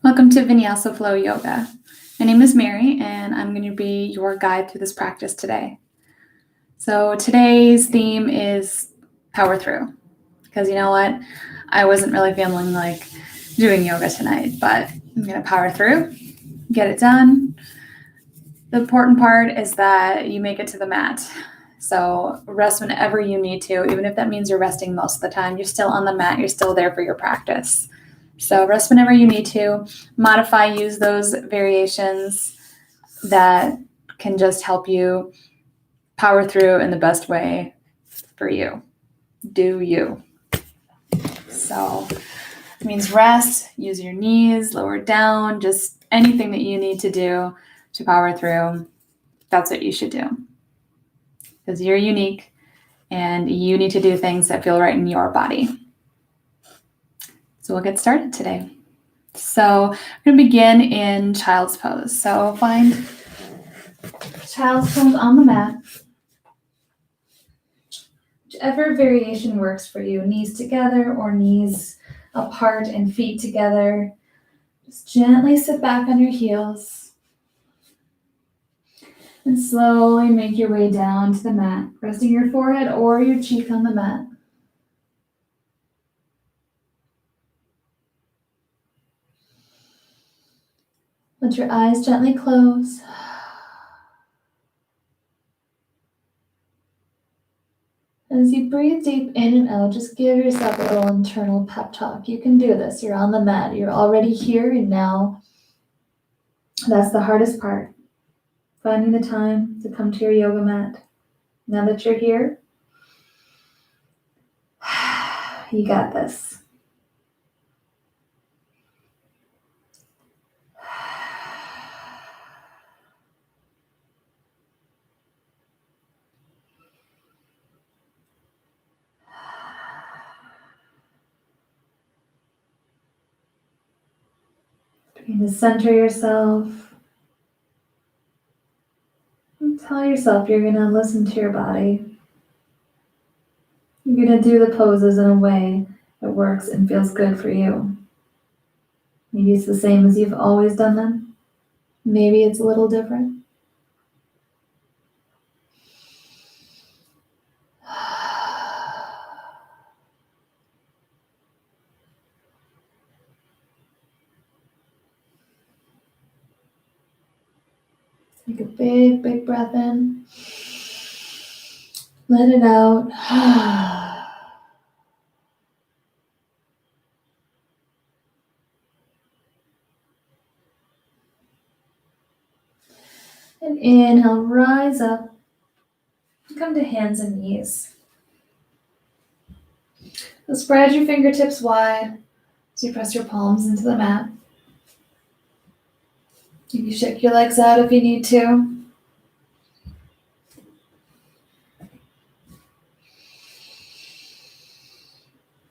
Welcome to Vinyasa Flow Yoga. My name is Mary, and I'm going to be your guide through this practice today. So today's theme is power through, because you know what? I wasn't really feeling like doing yoga tonight, but I'm going to power through, get it done. The important part is that you make it to the mat. So rest whenever you need to, even if that means you're resting most of the time. You're still on the mat, you're still there for your practice. So rest whenever you need to, modify, use those variations that can just help you power through in the best way for you. Do you. So it means rest, use your knees, lower down, just anything that you need to do to power through. That's what you should do. Because you're unique and you need to do things that feel right in your body. So we'll get started today. So we're going to begin in child's pose. So find child's pose on the mat. Whichever variation works for you, knees together or knees apart and feet together. Just gently sit back on your heels and slowly make your way down to the mat, resting your forehead or your cheek on the mat. Let your eyes gently close. As you breathe deep in and out, just give yourself a little internal pep talk. You can do this. You're on the mat. You're already here and now. That's the hardest part. Finding the time to come to your yoga mat. Now that you're here, you got this. Begin to center yourself. And tell yourself you're going to listen to your body. You're going to do the poses in a way that works and feels good for you. Maybe it's the same as you've always done them. Maybe it's a little different. Take a big, big breath in. Let it out. And inhale, rise up. Come to hands and knees. So spread your fingertips wide as you press your palms into the mat. You can shake your legs out if you need to.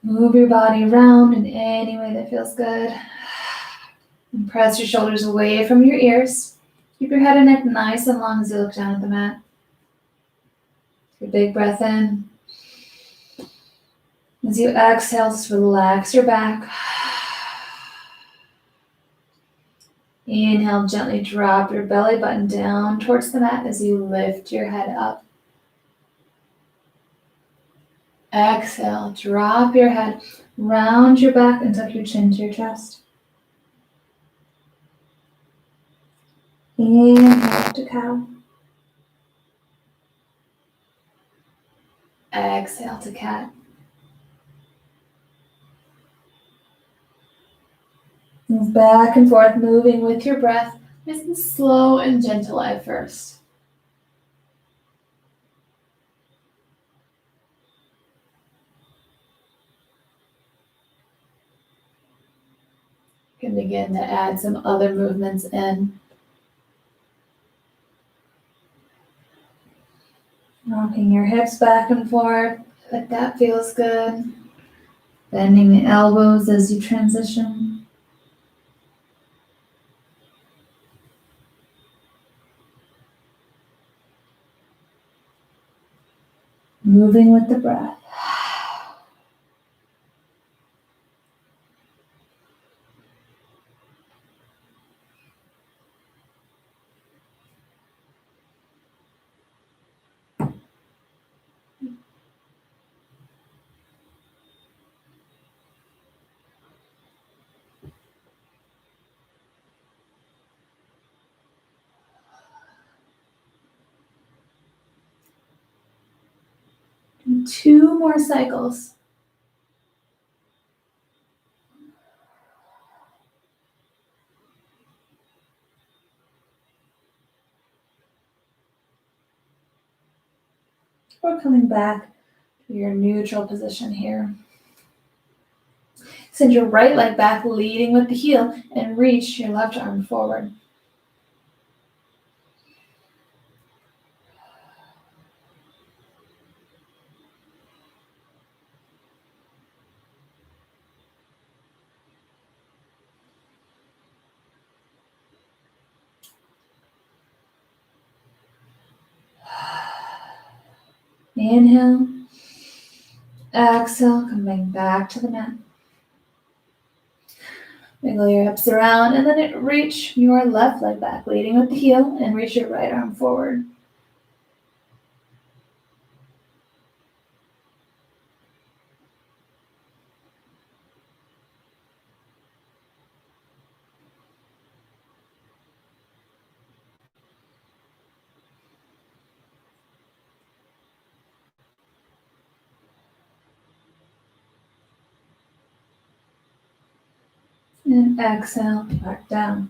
Move your body around in any way that feels good. And press your shoulders away from your ears. Keep your head and neck nice and long as you look down at the mat. Take a big breath in. As you exhale, just relax your back. Inhale, gently drop your belly button down towards the mat as you lift your head up. Exhale, drop your head, round your back and tuck your chin to your chest. Inhale to cow. Exhale to cat. Move back and forth, moving with your breath, nice and slow and gentle at first. You can begin to add some other movements in. Rocking your hips back and forth, like that feels good. Bending the elbows as you transition. Moving with the breath. And 2 more cycles. We're coming back to your neutral position here. Send your right leg back, leading with the heel, and reach your left arm forward. Inhale. Exhale, coming back to the mat. Wiggle your hips around and then reach your left leg back, leading with the heel, and reach your right arm forward. And exhale, back down.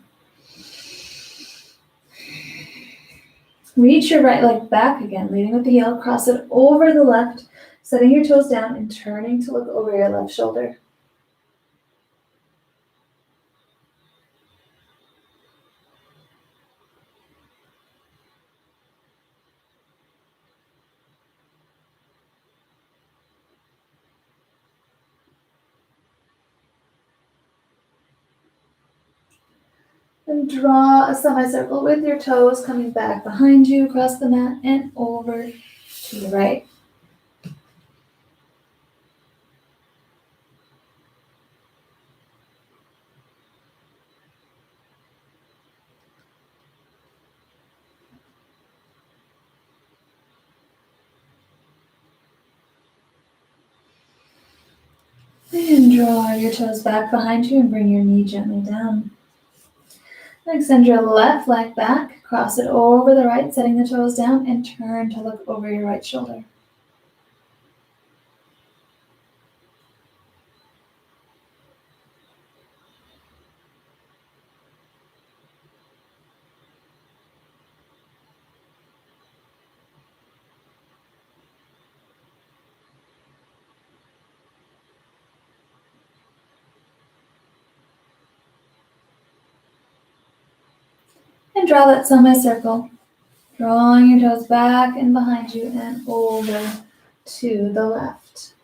Reach your right leg back again, leading with the heel, cross it over the left, setting your toes down and turning to look over your left shoulder. And draw a semicircle with your toes coming back behind you, across the mat, and over to the right. And draw your toes back behind you and bring your knee gently down. Extend your left leg back, cross it over the right, setting the toes down, and turn to look over your right shoulder. And draw that semicircle, drawing your toes back and behind you and over to the left.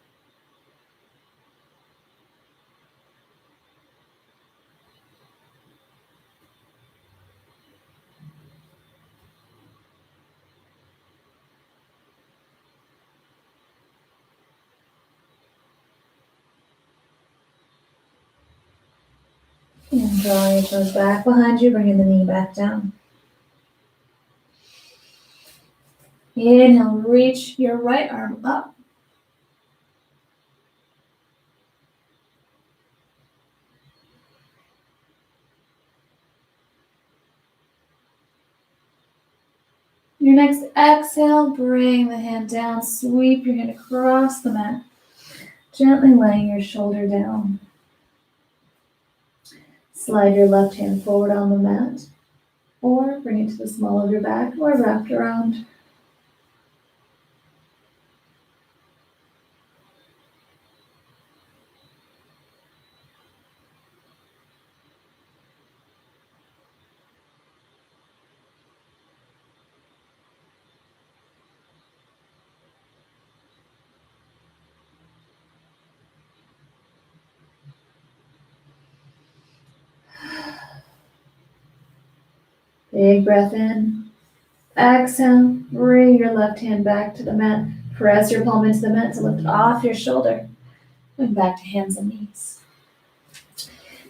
And draw your toes back behind you, bringing the knee back down. Inhale, reach your right arm up. Your next exhale, bring the hand down, sweep your hand across the mat, gently laying your shoulder down. Slide your left hand forward on the mat, or bring it to the small of your back, or wrapped around. Big breath in. Exhale, bring your left hand back to the mat. Press your palm into the mat to lift off your shoulder. Going back to hands and knees.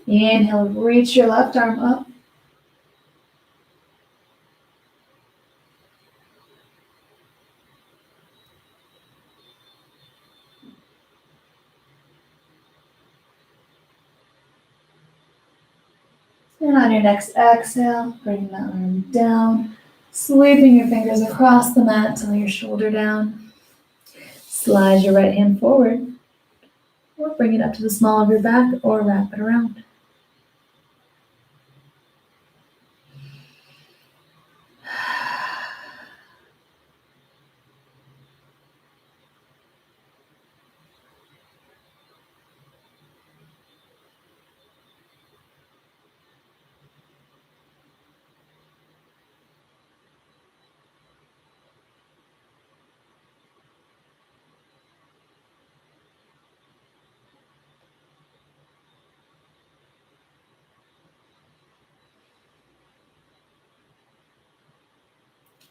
Inhale, reach your left arm up. And on your next exhale, bring that arm down, sweeping your fingers across the mat till your shoulder down. Slide your right hand forward, or bring it up to the small of your back, or wrap it around.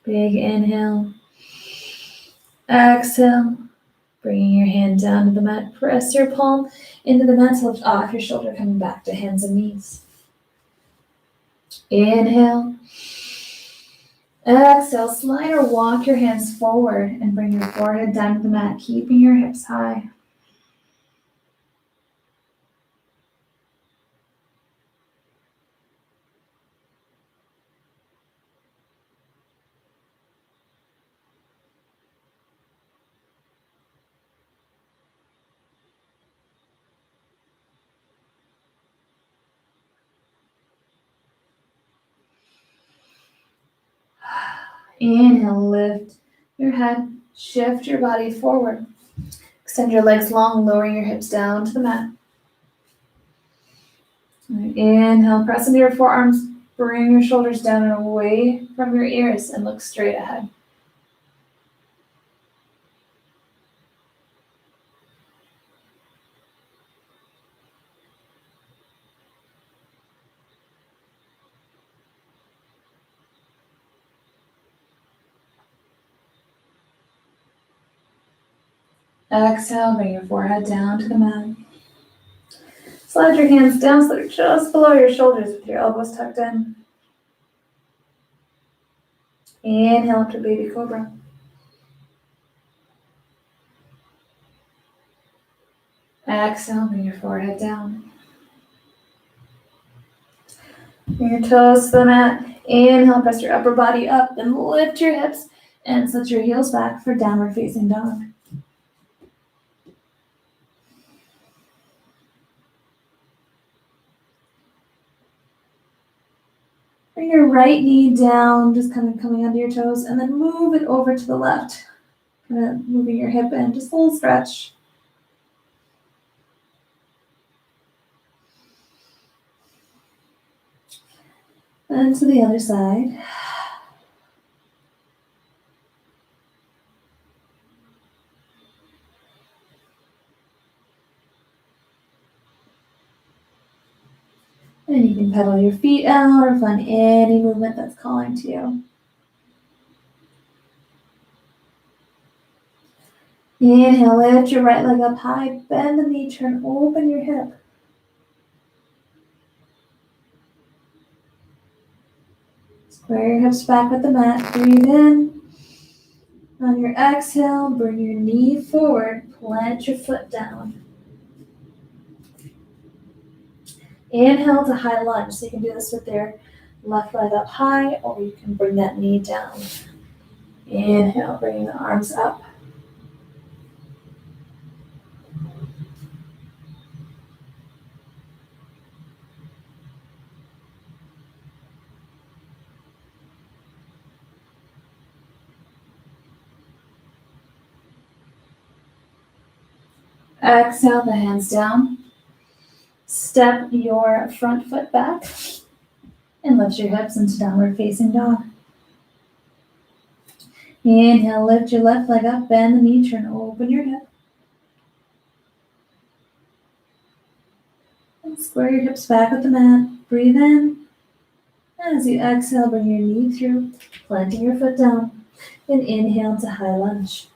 Big inhale. Exhale. Bringing your hand down to the mat. Press your palm into the mat to lift off your shoulder, coming back to hands and knees. Inhale. Exhale. Slide or walk your hands forward and bring your forehead down to the mat, keeping your hips high. Inhale, lift your head, shift your body forward. Extend your legs long, lowering your hips down to the mat. Inhale, press into your forearms, bring your shoulders down and away from your ears and look straight ahead. Exhale, bring your forehead down to the mat. Slide your hands down so they're just below your shoulders with your elbows tucked in. Inhale up to baby cobra. Exhale, bring your forehead down. Bring your toes to the mat. Inhale, press your upper body up, then lift your hips and set your heels back for downward facing dog. Bring your right knee down, just kind of coming onto your toes, and then move it over to the left. Kind of moving your hip in, just a little stretch. And to the other side. And you can pedal your feet out or find any movement that's calling to you. Inhale, lift your right leg up high, bend the knee, turn, open your hip. Square your hips back with the mat, breathe in. On your exhale, bring your knee forward, plant your foot down. Inhale to high lunge, so you can do this with your left leg up high, or you can bring that knee down. Inhale, bringing the arms up. Exhale, the hands down. Step your front foot back and lift your hips into downward facing dog. Inhale, lift your left leg up, bend the knee, turn, open your hip. And square your hips back with the mat. Breathe in. As you exhale, bring your knee through, planting your foot down. And inhale to high lunge.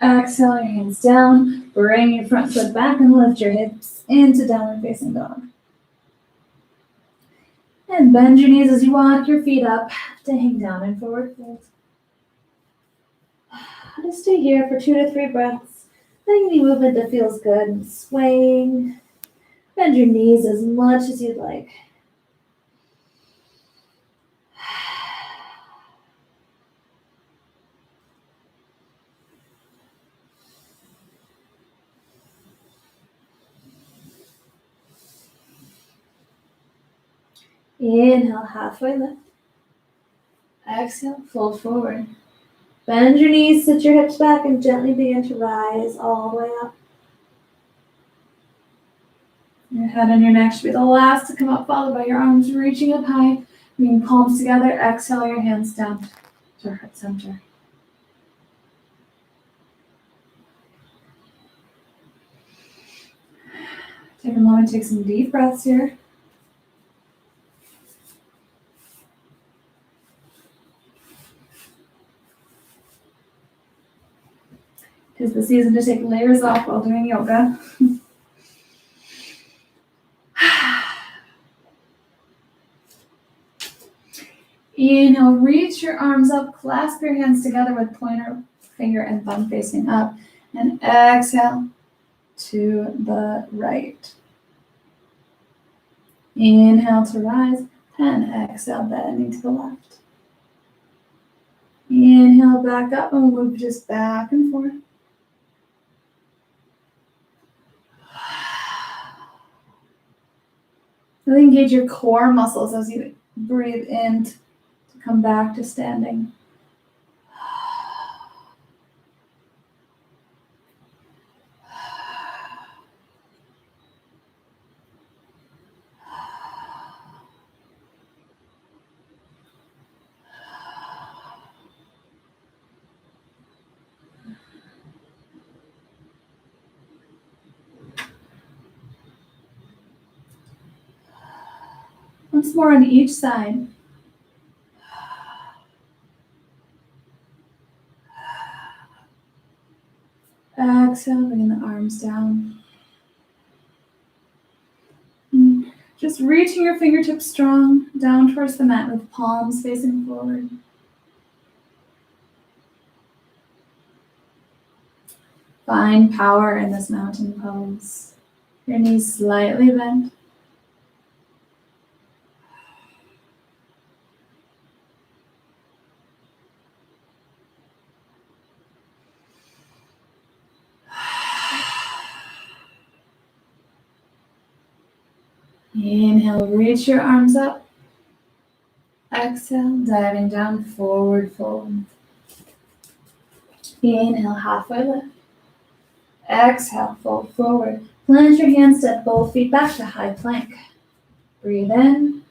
Exhale your hands down, bring your front foot back and lift your hips into downward facing dog. And bend your knees as you walk your feet up to hang down in forward fold. Just stay here for 2 to 3 breaths. Any movement that feels good and swaying. Bend your knees as much as you'd like. Inhale, halfway lift. Exhale, fold forward. Bend your knees, sit your hips back, and gently begin to rise all the way up. Your head and your neck should be the last to come up, followed by your arms reaching up high. Bring palms together. Exhale your hands down to heart center. Take a moment, take some deep breaths here. Tis the season to take layers off while doing yoga. Inhale, reach your arms up, clasp your hands together with pointer finger and thumb facing up, and exhale to the right. Inhale to rise, and exhale, bending to the left. Inhale back up, and we'll move just back and forth. Really engage your core muscles as you breathe in to come back to standing. Once more on each side. Exhale, bringing the arms down. Just reaching your fingertips strong down towards the mat with palms facing forward. Find power in this mountain pose. Your knees slightly bent. Inhale, reach your arms up. Exhale, diving down, forward fold. Inhale, halfway lift. Exhale, fold forward. Plant your hands, step both feet back to high plank. Breathe in.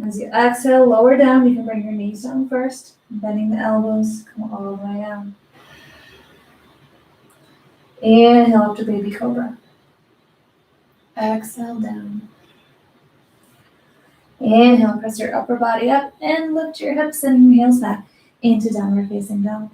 As you exhale, lower down. You can bring your knees down first. Bending the elbows, come all the way down. Inhale up to baby cobra. Exhale down. Inhale, press your upper body up and lift your hips and heels back into downward facing dog.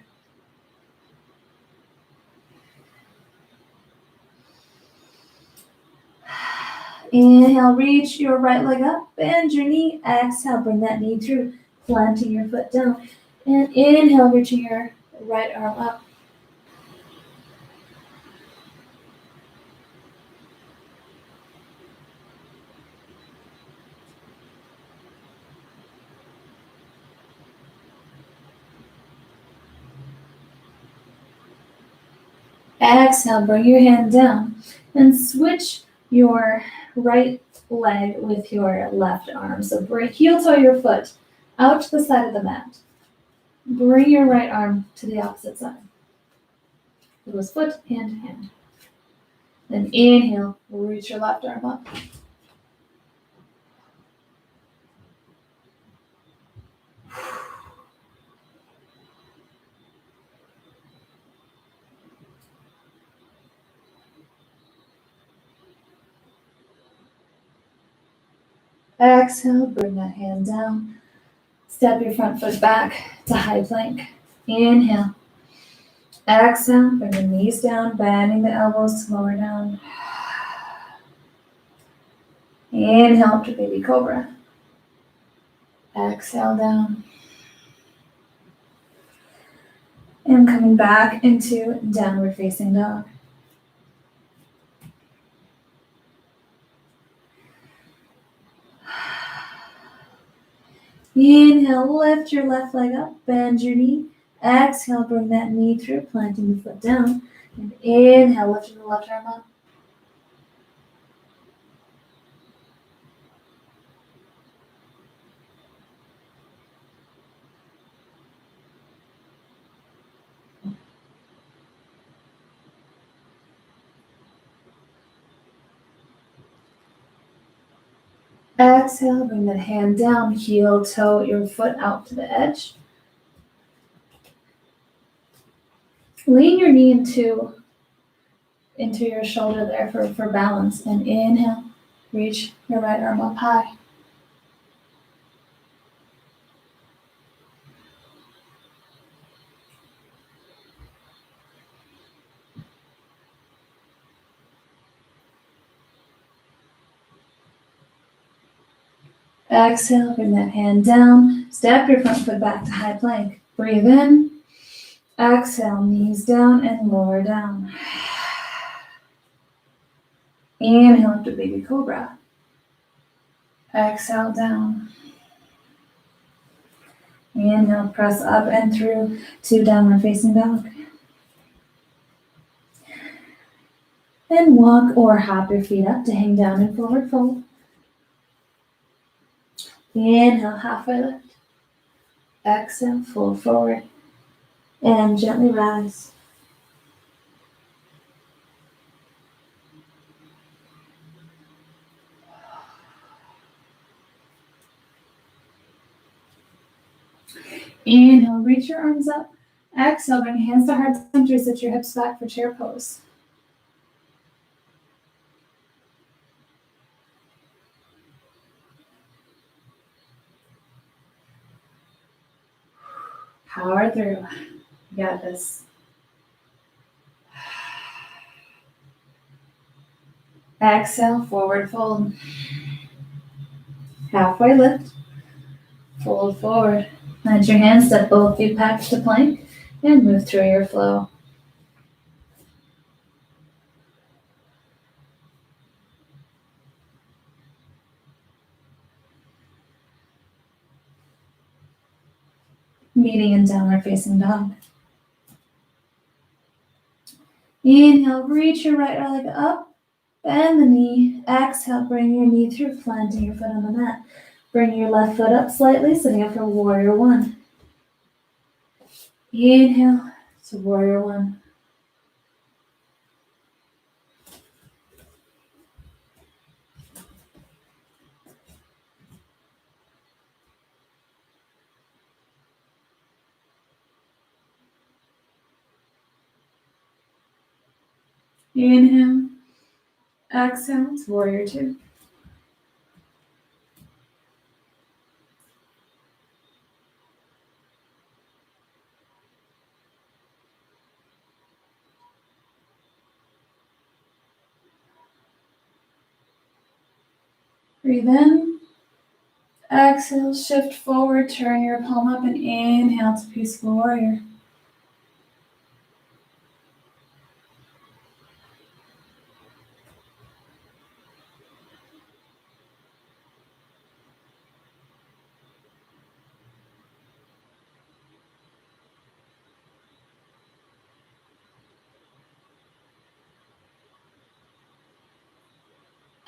Inhale, reach your right leg up, bend your knee. Exhale, bring that knee through, planting your foot down. And inhale, reaching your right arm up. Exhale, bring your hand down and switch your right leg with your left arm. So bring heel toe your foot out to the side of the mat. Bring your right arm to the opposite side. It was foot and hand. Then inhale, reach your left arm up. Exhale, bring that hand down. Step your front foot back to high plank. Inhale. Exhale, bring the knees down, bending the elbows to lower down. Inhale up to baby cobra. Exhale down. And coming back into downward facing dog. Inhale, lift your left leg up, bend your knee. Exhale, bring that knee through, planting the foot down. And inhale, lifting the left arm up. Exhale, bring that hand down, heel toe your foot out to the edge. Lean your knee into your shoulder there for balance. And inhale, reach your right arm up high. Exhale, bring that hand down. Step your front foot back to high plank. Breathe in. Exhale, knees down and lower down. Inhale up to baby cobra. Exhale down. Inhale, press up and through to downward facing dog. Then walk or hop your feet up to hang down in forward fold. Inhale, halfway lift. Exhale, fold forward. And gently rise. Inhale, reach your arms up. Exhale, bring hands to heart center, sit your hips back for chair pose. Power through. You got this. Exhale, forward fold. Halfway lift. Fold forward. Let your hands step both feet back to plank and move through your flow. Meeting in downward facing dog. Inhale, reach your right leg up, bend the knee. Exhale, bring your knee through, planting your foot on the mat. Bring your left foot up slightly, sitting up for warrior one. Inhale to warrior one. Inhale, exhale to warrior two. Breathe in. Exhale, shift forward, turn your palm up, and inhale to peaceful warrior.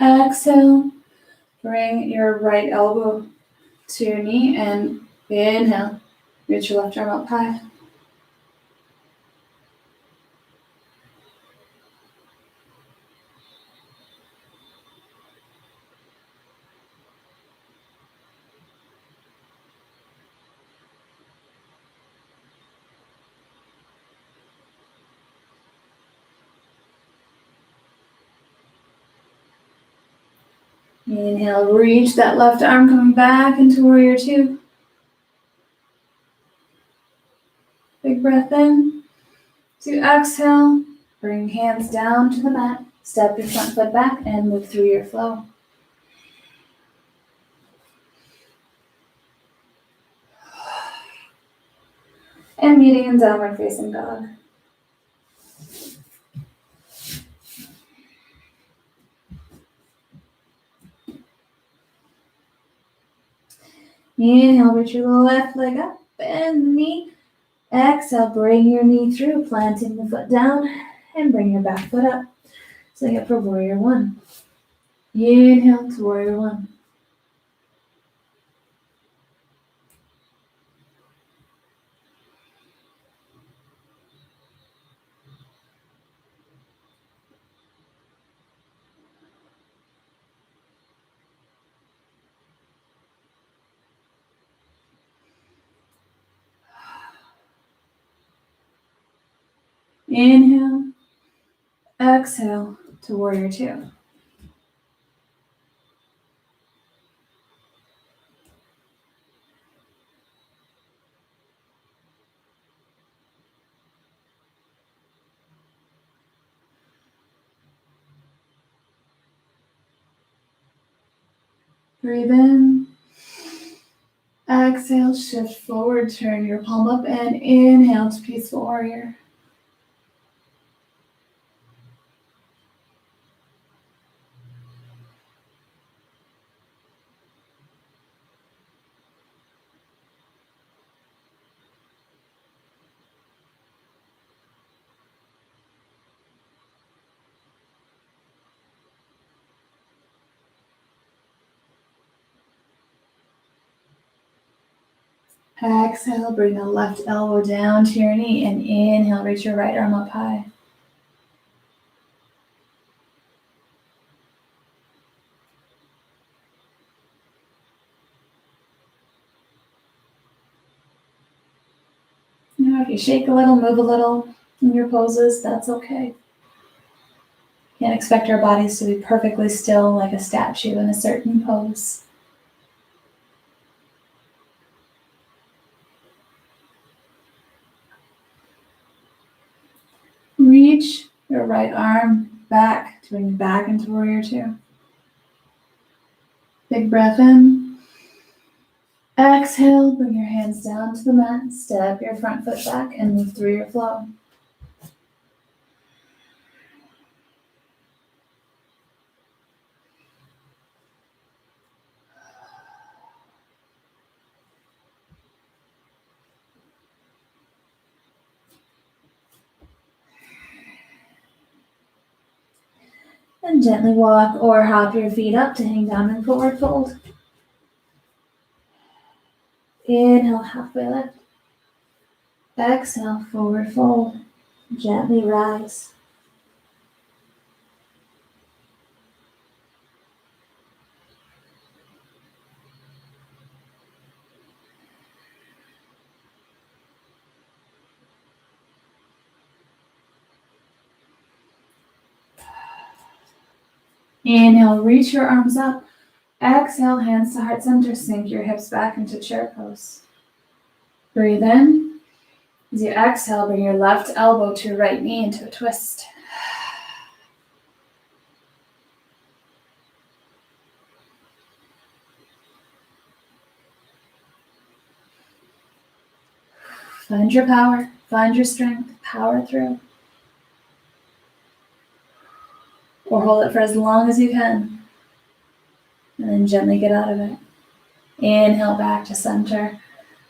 Exhale, bring your right elbow to your knee and inhale, reach your left arm up high. Inhale, reach that left arm coming back into warrior two. Big breath in. So you exhale, bring hands down to the mat, step your front foot back and move through your flow. And meeting in downward facing dog. Inhale, reach your left leg up, bend the knee. Exhale, bring your knee through, planting the foot down, and bring your back foot up. Setting up for warrior one. Inhale to warrior one. Inhale, exhale to warrior two. Breathe in. Exhale, shift forward, turn your palm up, and inhale to peaceful warrior. Exhale, bring the left elbow down to your knee, and inhale, reach your right arm up high. Now, if you shake a little, move a little in your poses, that's okay. Can't expect our bodies to be perfectly still like a statue in a certain pose. Reach your right arm back to bring you back into warrior two. Big breath in. Exhale, bring your hands down to the mat, step your front foot back and move through your flow. And gently walk or hop your feet up to hang down in forward fold. Inhale, halfway lift. Exhale, forward fold. Gently rise. Inhale, reach your arms up. Exhale, hands to heart center, sink your hips back into chair pose. Breathe in. As you exhale, bring your left elbow to your right knee into a twist. Find your power, find your strength, power through. Or hold it for as long as you can. And then gently get out of it. Inhale back to center.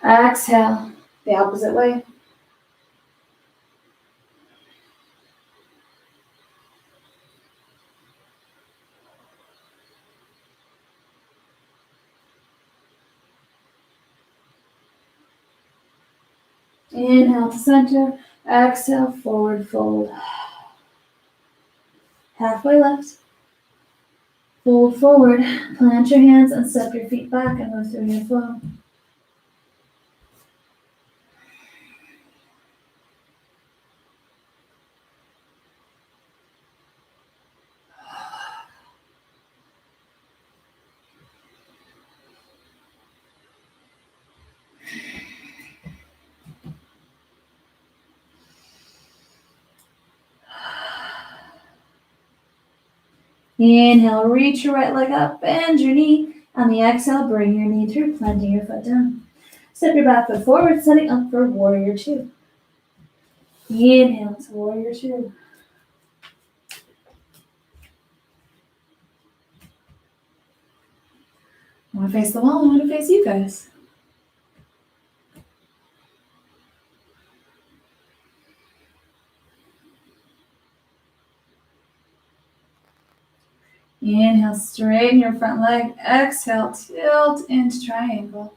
Exhale the opposite way. Inhale to center. Exhale, forward fold. Halfway lift. Fold forward. Plant your hands and step your feet back and move through your flow. Inhale, reach your right leg up, bend your knee. On the exhale, bring your knee through, planting your foot down. Step your back foot forward, setting up for warrior two. Inhale to warrior two. I want to face the wall, I want to face you guys. Inhale, straighten your front leg. Exhale, tilt into triangle.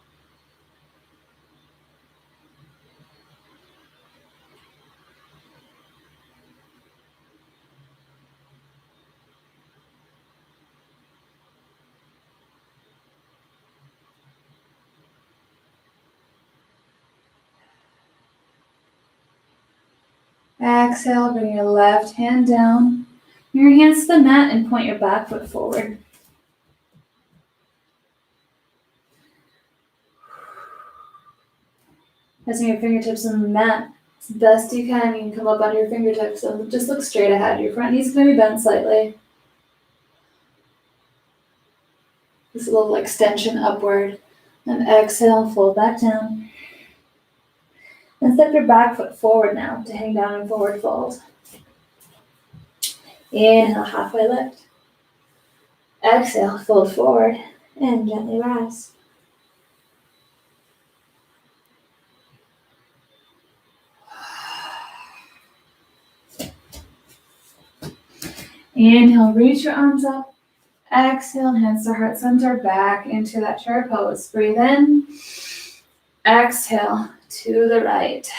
Exhale, bring your left hand down. Bring your hands to the mat and point your back foot forward. Pressing your fingertips on the mat as best you can. You can come up onto your fingertips and just look straight ahead. Your front knee's going to be bent slightly. Just a little extension upward. And exhale, fold back down. And step your back foot forward now to hang down and forward fold. Inhale, halfway lift. Exhale, fold forward and gently rise. Inhale, reach your arms up. Exhale, hands to heart center, back into that chair pose. Breathe in. Exhale to the right.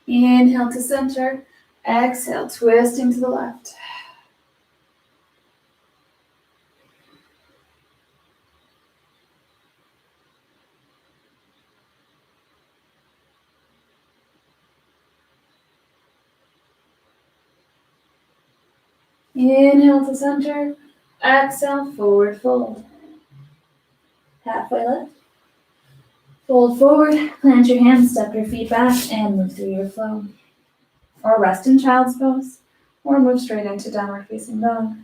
Inhale to center. Exhale, twisting to the left. Inhale to center. Exhale, forward fold. Halfway lift. Fold forward, plant your hands, step your feet back, and move through your flow. Or rest in child's pose, or move straight into downward facing dog.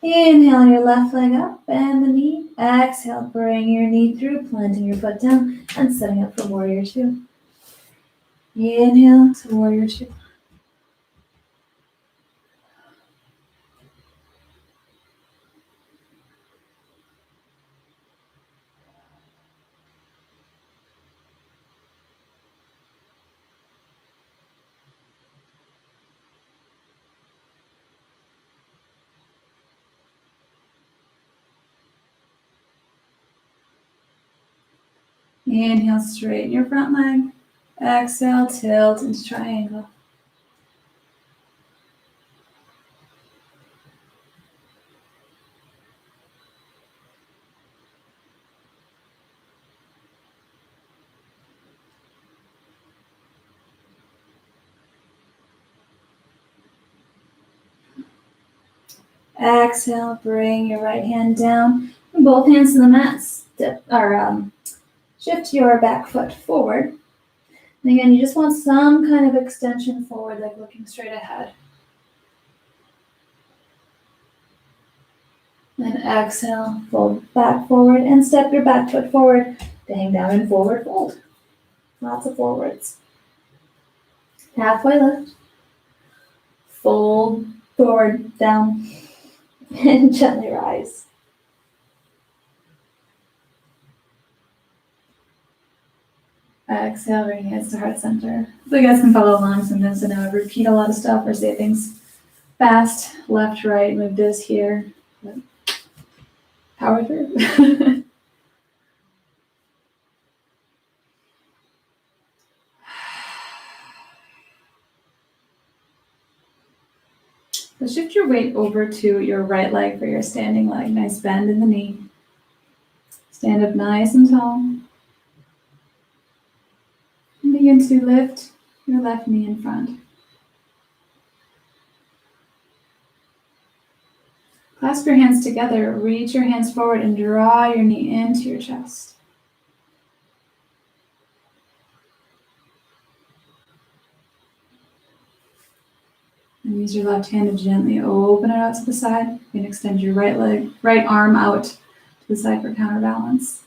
Inhale your left leg up, bend the knee. Exhale, bring your knee through, planting your foot down, and setting up for warrior two. Inhale to warrior two. Inhale, straighten your front leg. Exhale, tilt into triangle. Exhale, bring your right hand down. Both hands to the mat. Shift your back foot forward. And again, you just want some kind of extension forward, like looking straight ahead. Then exhale, fold back forward, and step your back foot forward to hang down and forward fold. Lots of forwards. Halfway lift. Fold forward, down, and gently rise. Exhale, bring hands to heart center. So you guys can follow along sometimes. I know I repeat a lot of stuff or say things fast, left, right, move this here. But power through. So shift your weight over to your right leg for your standing leg. Nice bend in the knee. Stand up nice and tall. And begin to lift your left knee in front. Clasp your hands together, reach your hands forward and draw your knee into your chest. And use your left hand to gently open it out to the side. You can extend your right arm out to the side for counterbalance.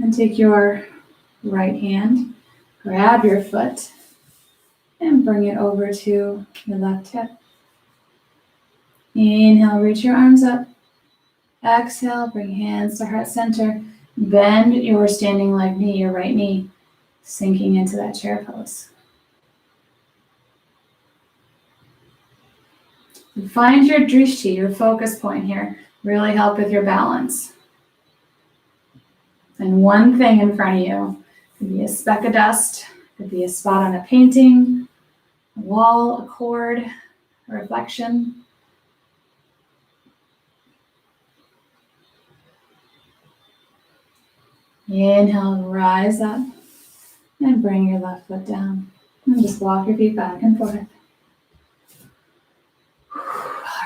And take your right hand, grab your foot, and bring it over to your left hip. Inhale, reach your arms up. Exhale, bring hands to heart center. Bend your standing leg knee, your right knee, sinking into that chair pose. And find your drishti, your focus point here. Really help with your balance. And one thing in front of you. Could be a speck of dust, could be a spot on a painting, a wall, a cord, a reflection. Inhale, rise up, and bring your left foot down. And just walk your feet back and forth. All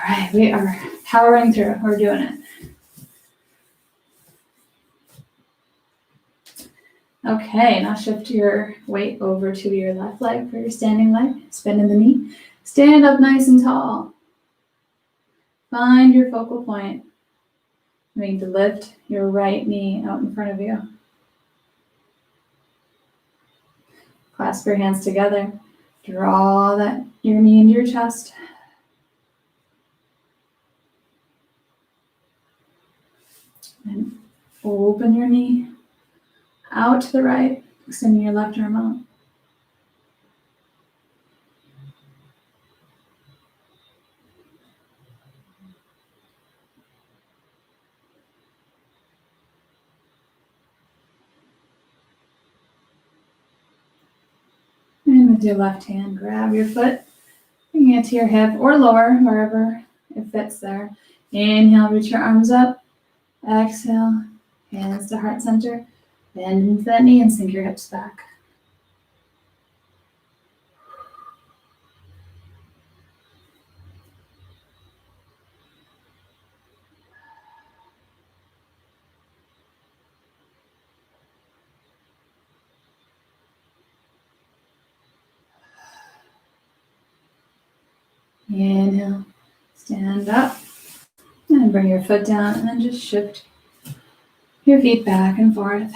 right, we are powering through. We're doing it. Okay, now shift your weight over to your left leg for your standing leg. Spin in the knee. Stand up nice and tall. Find your focal point. You need to lift your right knee out in front of you. Clasp your hands together. Draw your knee into your chest. And open your knee out to the right, extending your left arm out. And with your left hand, grab your foot, bring it to your hip or lower, wherever it fits there. Inhale, reach your arms up. Exhale, hands to heart center. Bend into that knee and sink your hips back. Inhale, stand up, and bring your foot down, and then just shift your feet back and forth.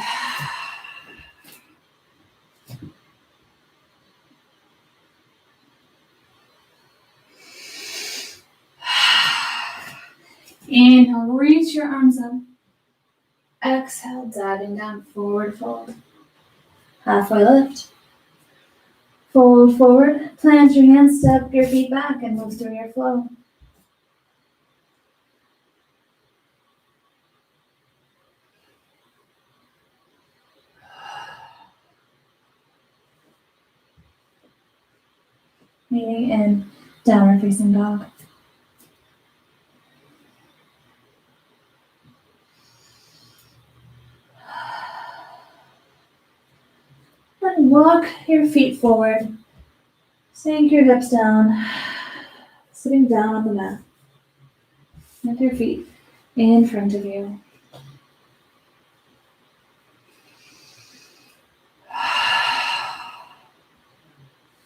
Inhale, reach your arms up. Exhale, diving down, forward fold. Halfway lift. Fold forward, plant your hands, step your feet back, and move through your flow. Meeting in downward facing dog. And walk your feet forward. Sink your hips down. Sitting down on the mat. With your feet in front of you.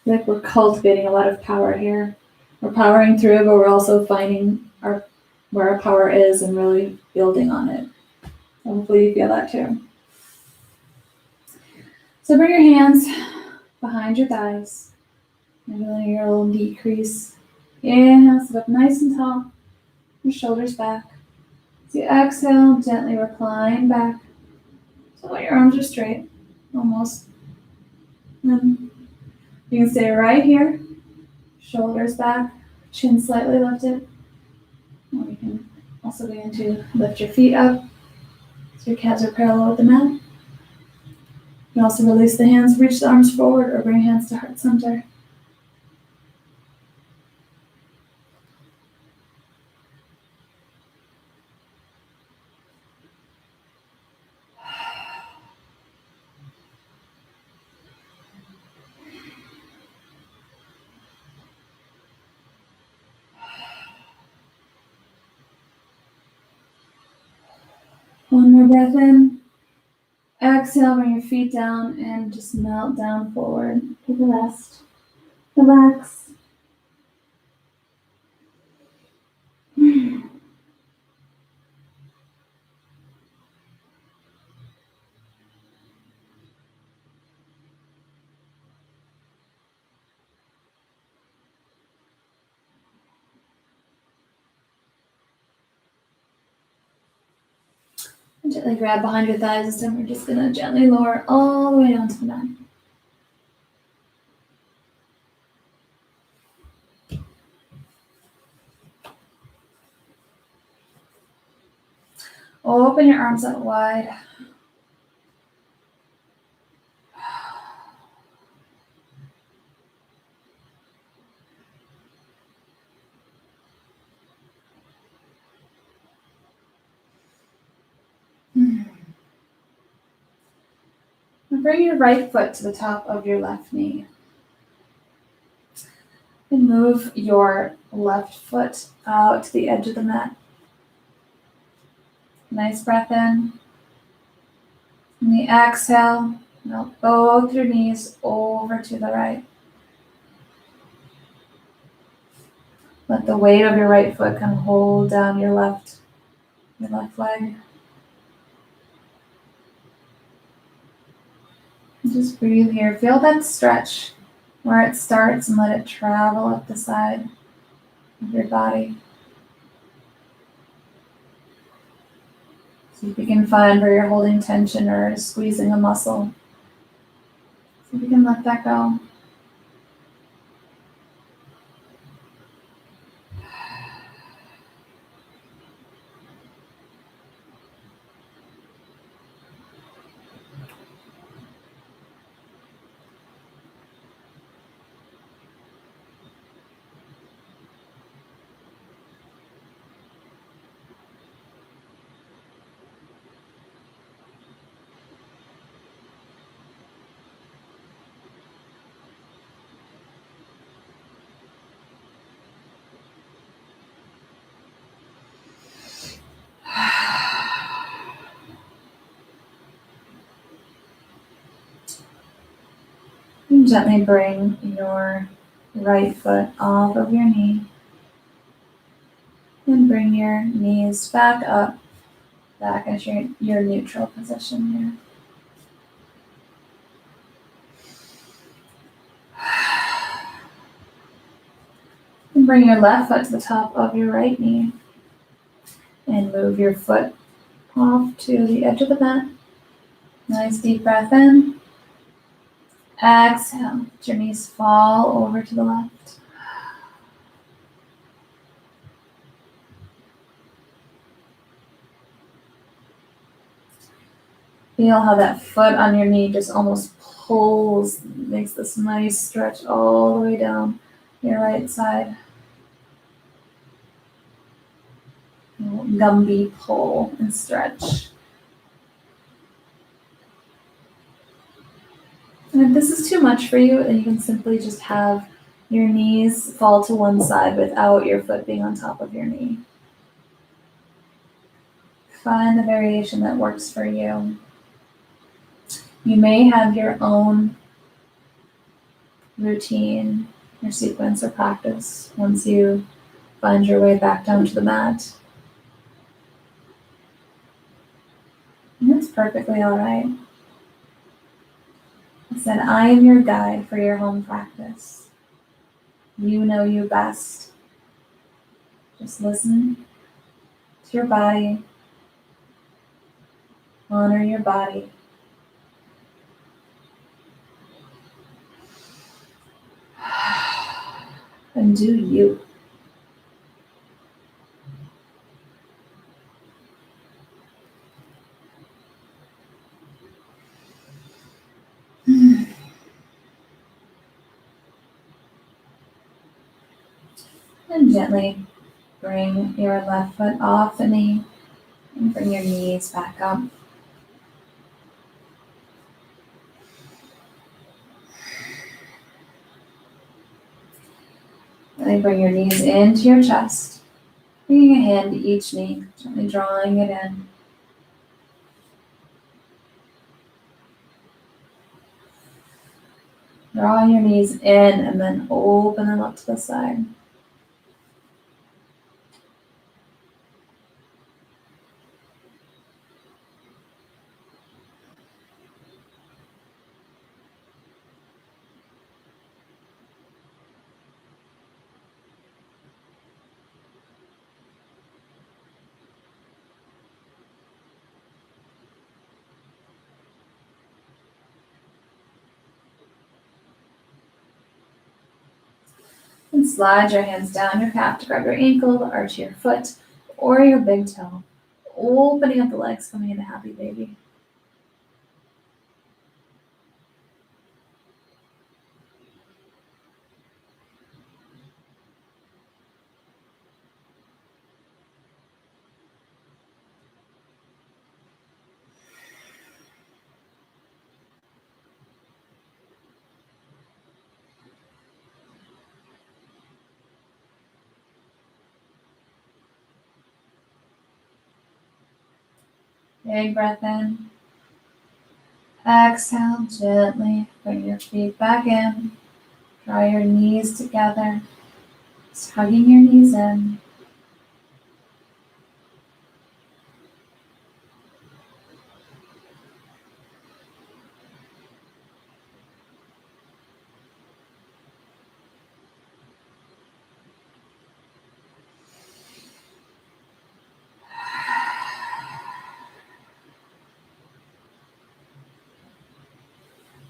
Like we're cultivating a lot of power here. We're powering through, but we're also finding where our power is and really building on it. So hopefully you feel that too. So bring your hands behind your thighs. Maybe letting your little decrease. Inhale, sit up nice and tall. Your shoulders back. As you exhale, gently recline back. So your arms are straight, almost. And you can stay right here. Shoulders back, chin slightly lifted. Or you can Also going to lift your feet up so your calves are parallel with the mat. You can also release the hands, reach the arms forward, or bring hands to heart center. One more breath in. Exhale, bring your feet down and just melt down forward. Take a rest. Relax. Gently grab behind your thighs. This time we're just going to gently lower all the way down to the mat. Open your arms out wide. And bring your right foot to the top of your left knee. And move your left foot out to the edge of the mat. Nice breath in. And the exhale, melt both your knees over to the right. Let the weight of your right foot kind of hold down your left leg. And just breathe here. Feel that stretch where it starts and let it travel up the side of your body. See if you can find where you're holding tension or squeezing a muscle. See if you can let that go. And gently bring your right foot off of your knee. And bring your knees back up, back into your neutral position here. And bring your left foot to the top of your right knee. And move your foot off to the edge of the mat. Nice deep breath in. Exhale. Let your knees fall over to the left. Feel how that foot on your knee just almost pulls, makes this nice stretch all the way down your right side. Gumby pull and stretch. And if this is too much for you, then you can simply just have your knees fall to one side without your foot being on top of your knee. Find the variation that works for you. You may have your own routine, your sequence or practice once you find your way back down to the mat. And that's perfectly all right. I said, I am your guide for your home practice. You know you best. Just listen to your body. Honor your body. And do you. And gently bring your left foot off the knee and bring your knees back up. Really bring your knees into your chest, bringing a hand to each knee, gently drawing it in. Draw your knees in and then open them up to the side. And slide your hands down your calf to grab your ankle, arch your foot, or your big toe. Opening up the legs, coming into happy baby. Big breath in. Exhale gently. Bring your feet back in. Draw your knees together. Just hugging your knees in.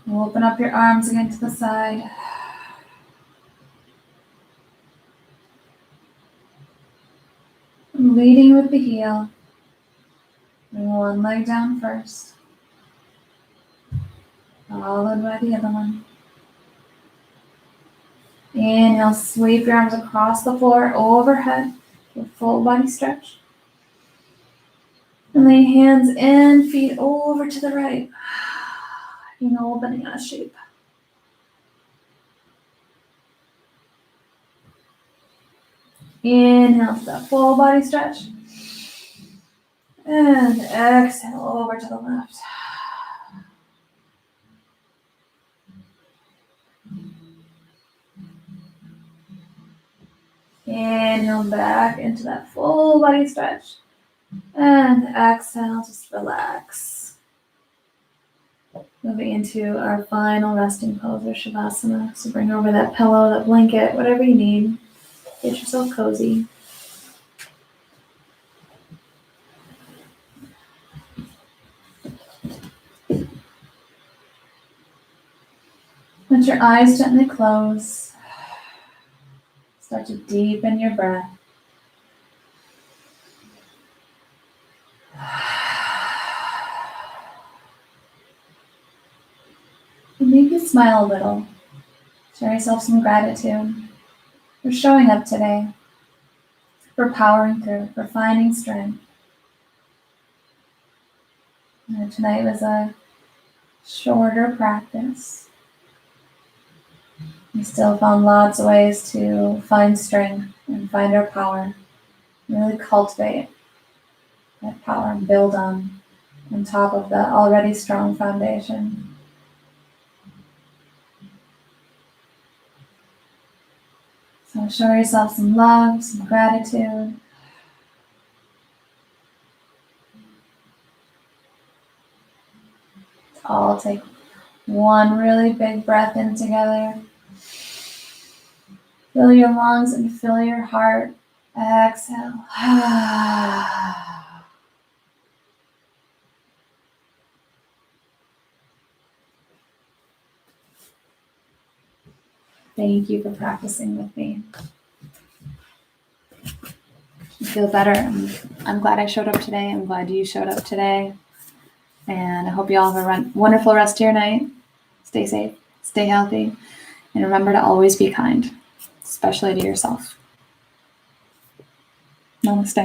Open up your arms again to the side. Leading with the heel. Bring one leg down first, followed by the other one. Inhale, sweep your arms across the floor, overhead, to a full body stretch. And lay hands and feet over to the right. Opening out shape. Inhale to that full body stretch. And exhale over to the left. Inhale back into that full body stretch. And exhale, just relax. Moving into our final resting pose or Shavasana. So bring over that pillow, that blanket, whatever you need. Get yourself cozy. Let your eyes gently close. Start to deepen your breath. And maybe smile a little. Show yourself some gratitude for showing up today, for powering through, for finding strength. Tonight was a shorter practice. We still found lots of ways to find strength and find our power, and really cultivate that power and build on top of the already strong foundation. So show yourself some love, some gratitude. All take one really big breath in together. Fill your lungs and fill your heart. Exhale. Thank you for practicing with me. I feel better. I'm glad I showed up today. I'm glad you showed up today. And I hope you all have a wonderful rest of your night. Stay safe, stay healthy, and remember to always be kind, especially to yourself. Namaste.